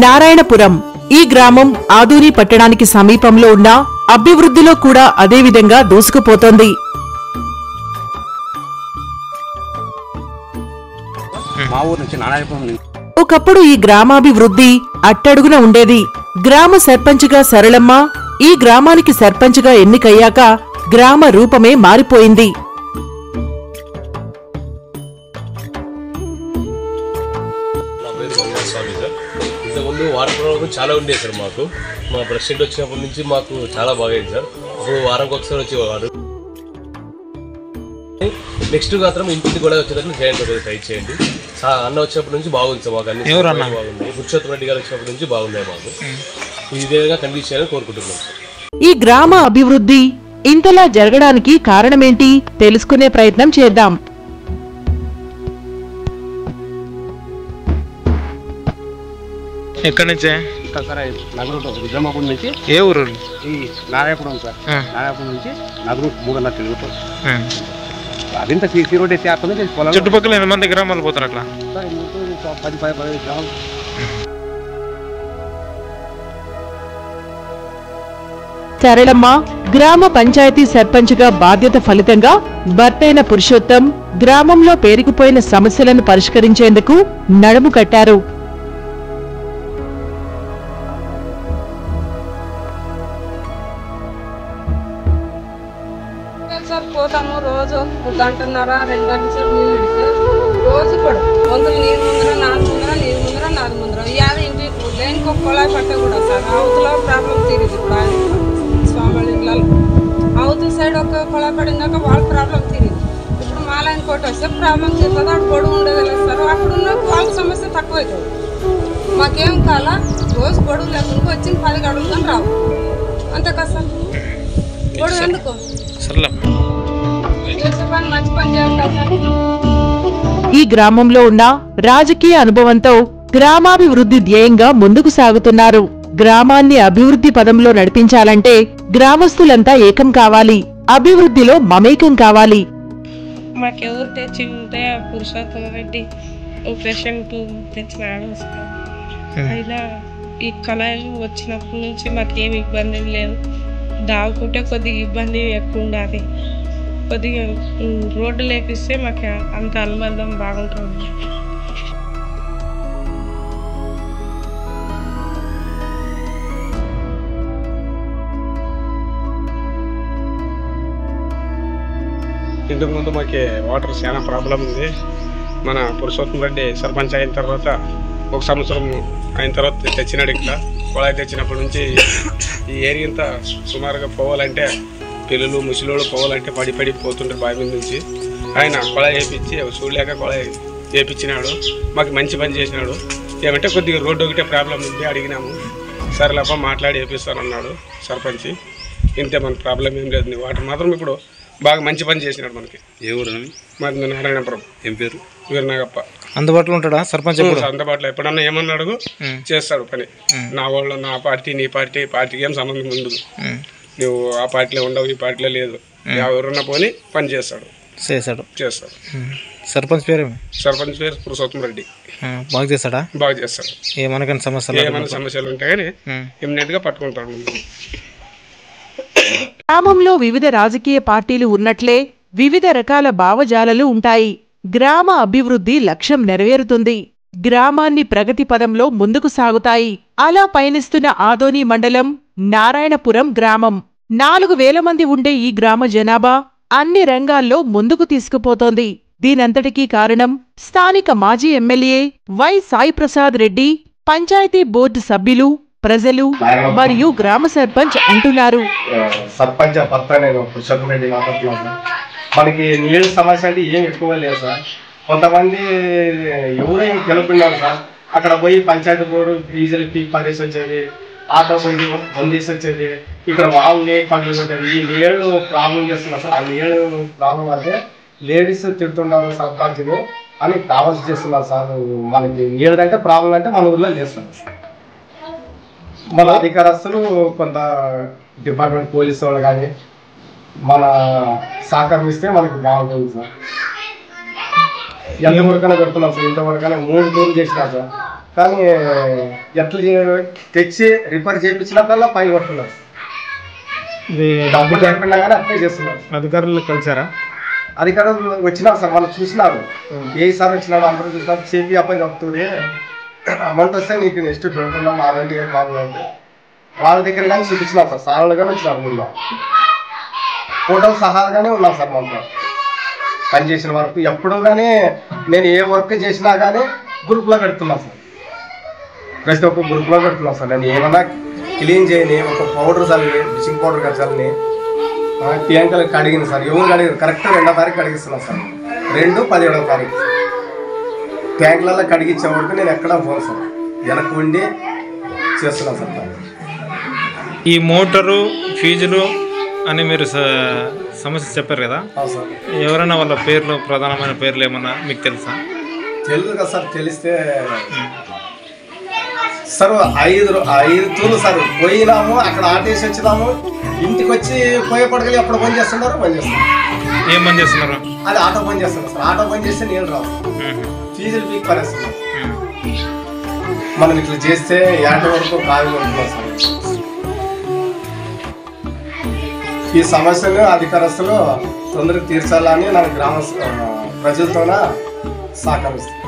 నారాయణపురం ఈ గ్రామం ఆదూరి పట్టణానికి సమీపంలో ఉన్న అభివృద్ధిలో కూడా అదే విధంగా దూసుకుపోతోంది. ఒకప్పుడు ఈ గ్రామాభివృద్ధి అట్టడుగున ఉండేది. గ్రామ సర్పంచ్గా సరళమ్మ ఈ గ్రామానికి సర్పంచ్గా ఎన్నికయ్యాక గ్రామ రూపమే మారిపోయింది. ఇంతకుముందు వారం ప్రోగ్రామ్ చాలా ఉండేది సార్. మా ప్రెసిడెంట్ వచ్చినప్పటి నుంచి మాకు చాలా బాగైంది సార్. అప్పుడు వారానికి ఒకసారి వచ్చేవారు. నెక్స్ట్ మాత్రం ఇంటికి కూడా వచ్చేటప్పుడు చేయండి, ట్రై చేయండి. అన్న వచ్చినప్పటి నుంచి బాగుంది సార్. మాకు అన్ని బాగుంది. పురుషోత్తమ రెడ్డి గారు వచ్చినప్పటి నుంచి బాగున్నాయి. మాకు ఈ విధంగా కంటిన్యూ చేయాలని కోరుకుంటున్నాం సార్. ఈ గ్రామ అభివృద్ధి ఇంతలా జరగడానికి కారణమేంటి తెలుసుకునే ప్రయత్నం చేద్దాం. ఎక్కడి నుంచే? నిజామాబాద్ నుంచి. ఏ ఊరు? ఈ నారాయణపురం సార్. నారాయణపురం నుంచి నగరు 3 కిలోమీటర్లు. అదింత సీసీ రోడ్ అయితే చుట్టుపక్కల ఎంతమంది గ్రామాలు పోతారు అట్లా? 10-15 గ్రామాలు. సరళమ్మ గ్రామ పంచాయతీ సర్పంచ్గా బాధ్యత ఫలితంగా భర్తైన పురుషోత్తం గ్రామంలో పేరుకుపోయిన సమస్యలను పరిష్కరించేందుకు నడుము కట్టారు. పోతాము రోజు 1 గంటన్నర 2 గంటల నీళ్ళు ఇస్తే రోజు కూడా వంతులు నీరు ముందర 4 ముందర నీరు ముందర 4 ముందర ఇవాళ ఇంటి లేనికో కొలాయి పట్ట కూడా సార్. అవతల ప్రాబ్లం తీరింది. ఇప్పుడు స్వామి ఇళ్ళలో అవతల సైడ్ ఒక కొలాయి పడినాక వాళ్ళ ప్రాబ్లం తీరింది. ఇప్పుడు మా లైన్ కోట వస్తే ప్రాబ్లం తీరుతుంది. అటు గొడవ ఉండగలరు సార్. అక్కడున్న వాళ్ళ సమస్య తక్కువ అవుతుంది. మాకేం కాలా రోజు గొడవ లేకుండా వచ్చింది 10 గడువులు కానీ రావు. అంతే కదా సార్. గొడవ ఎందుకు? ఈ గ్రామంలో ఉన్న రాజకీయ అనుభవంతో గ్రామాభివృద్ధి ధ్యేయంగా ముందుకు సాగుతున్నారు. గ్రామాన్ని అభివృద్ధి పదంలో నడిపించాలంటే గ్రామస్తులంతా ఏకం కావాలి. అభివృద్ధిలో మమేకం కావాలి. మాకెవరు తెచ్చి ఉంటే పురుషోత్తమ రెడ్డి పేషెంట్ తెచ్చినాడు. అయినా ఈ కళాయిలు వచ్చినప్పటి నుంచి మాకేం ఇబ్బంది లేదు. దావుకుంటే కొద్దిగా ఇబ్బంది ఎక్కువ ఉండాలి. కొద్దిగా రోడ్డు లేపిస్తే మాకు అంత అనుబంధం బాగుంటుంది. ఇంతకుముందు మాకు వాటర్ చాలా ప్రాబ్లం ఉంది. మన పురుషోత్తమ రెడ్డి సర్పంచ్ అయిన తర్వాత 1 సంవత్సరం అయిన తర్వాత తెచ్చినాడు. ఇక్కడ కుళాయి తెచ్చినప్పటి నుంచి ఈ ఏరియా అంతా సుమారుగా పోవాలంటే పిల్లలు ముసలోళ్ళు పోవాలంటే పడి పోతుంటారు బావి మీద నుంచి. ఆయన కుళాయి వేయించి చూడలేక కుళాయి వేయించినాడు. మాకు మంచి పని చేసినాడు. ఏమంటే కొద్దిగా రోడ్డు ఒకటే ప్రాబ్లం ఉంది. అడిగినాము, సరేలేప మాట్లాడి వేపిస్తానన్నాడు సర్పంచ్. ఇంతే, మన ప్రాబ్లం ఏం లేదు. వాటర్ మాత్రం ఇప్పుడు బాగా మంచి పని చేసినాడు మనకి. ఏ ఊరు? మాది నారాయణపురం. ఏం పేరు? వీరనాగప్ప. అందుబాటులో ఉంటాడా సర్పంచ్? అందుబాటులో ఎప్పుడన్నా ఏమన్నా అడుగు చేస్తాడు పని. నా వాళ్ళు, నా పార్టీ, నీ పార్టీకి ఏం సంబంధం ఉండదు. నువ్వు ఆ పార్టీలో ఉండవు, ఈ పార్టీలో లేదు, ఎవరున్నా పోని పని చేస్తాడు. సర్పంచ్ పేరు? సర్పంచ్ పేరు పురుషోత్తమ రెడ్డి. బాగా చేస్తాడా? బాగా చేస్తాడు. ఏమైనా సమస్యలు ఉంటాయి కానీ ఇమ్మీడియట్ గా పట్టుకుంటాడు. గ్రామంలో వివిధ రాజకీయ పార్టీలు ఉన్నట్లే వివిధ రకాల భావజాలాలు ఉంటాయి. గ్రామ అభివృద్ధి లక్ష్యం నెరవేరుతుంది. గ్రామాన్ని ప్రగతి పదంలో ముందుకు సాగుతాయి. అలా పయనిస్తున్న ఆదోని మండలం నారాయణపురం గ్రామం. 4,000 మంది ఉండే ఈ గ్రామ జనాభా అన్ని రంగాల్లో ముందుకు తీసుకుపోతోంది. దీనంతటికీ కారణం స్థానిక మాజీ MLA Y Sai Prasad Reddy, panchayati board సభ్యులు, ప్రజలు మరియు గ్రామ సర్పంచ్ అంటున్నారు. సర్పంచ్ భర్త నేను పురుషోత్తమ రెడ్డి మాట్లాడుతున్నాను. మనకి నీళ్ళ సమస్య అంటే ఏం ఎక్కువ లేదు సార్. కొంతమంది ఎవరేం తెలుపున్నారు సార్. అక్కడ పోయి పంచాయతీ బోర్డు డీజిల్ పీక్ పడేసి వచ్చేది, ఆటో పోయి బందేసి వచ్చేది, ఇక్కడ వాము నీళ్ళు పడేసి వచ్చేది. ఈ నీళ్ళు ప్రాబ్లం చేస్తున్నారు సార్. ఆ నీళ్ళు ప్రాబ్లం అంటే లేడీస్ తిడుతున్నారు సర్పంచ్ని అని కావాల్సి చేస్తున్నారు సార్. మనకి నీళ్ళు అంటే ప్రాబ్లం అంటే మన ఊర్లో చేస్తున్నారు. మన అధికారస్తులు కొంత డిపార్ట్మెంట్ పోలీసు వాళ్ళు కానీ మన సహకరిస్తే మనకి బాగుంటుంది సార్. ఎంతవరకైనా పెడుతున్నాం సార్. ఇంతవరకైనా 3 టూర్లు చేసినా సార్. కానీ ఎట్లా తెచ్చి రిపేర్ చేయించినప్పుడల్లా పై కొట్టున్నారు. డబ్బులు లేకుండా కానీ అప్లై చేస్తున్నారు. అధికారులు కలిసారా? అధికారులు వచ్చినారు సార్, వాళ్ళు చూసినారు. ఏ సార్ వచ్చినాడు అందరూ చూసినారు. చేపి అబ్బాయి తప్పుతుంది, అమౌంట్ వస్తే నీకు నెక్స్ట్ పెడుతున్నాం మాదండి ఏం బాగుంది. వాళ్ళ దగ్గర కానీ చూపించినారు సార్, సార్లు కానీ వచ్చినారు. ముందు ఫోటోలు సహాగానే ఉన్నాం సార్. మనతో పనిచేసిన వర్క్ ఎప్పుడు కానీ నేను ఏ వర్క్ చేసినా కానీ గ్రూప్లో పెడుతున్నాను సార్. ప్రతి ఒక్క గ్రూప్లో పెడుతున్నాను సార్. నేను ఏమన్నా క్లీన్ చేయని ఒక పౌడర్ చల్లి, బ్లీచింగ్ పౌడర్ చల్లని ట్యాంకులు కడిగింది సార్. ఎవరు కడిగారు? కరెక్ట్ 2వ తారీఖు కడిగిస్తున్నాను సార్. 2/17వ తారీఖు ట్యాంకులలో కడిగించే వరకు నేను ఎక్కడా పోను సార్, వెనక్కి ఉండి చేస్తున్నాను సార్. ఈ మోటారు ఫీజులు అని మీరు సమస్య చెప్పారు కదా, ఎవరైనా వాళ్ళ పేర్లు, ప్రధానమైన పేర్లు ఏమన్నా మీకు తెలుసా? తెలుసు కదా సార్. తెలిస్తే సార్ 5 తూర్లు సార్ పోయినాము, అక్కడ ఆటేసి వచ్చినాము, ఇంటికి వచ్చి పోయే పడగలి అప్పుడు పని చేస్తున్నారు. ఏం పని చేస్తున్నారు? అది ఆటో పని చేస్తున్నారు సార్. ఆటో పని చేస్తే నీళ్ళు రావు, ఫీజులు పీక్ పనేస్తున్నారు. మనం ఇట్లా చేస్తే 50 వరకు కాదు ఉంటున్నాం సార్. ఈ సమస్యను అధికారస్తులు తొందరగా తీర్చాలని నాకు గ్రామ ప్రజలతోన సహకరిస్తారు.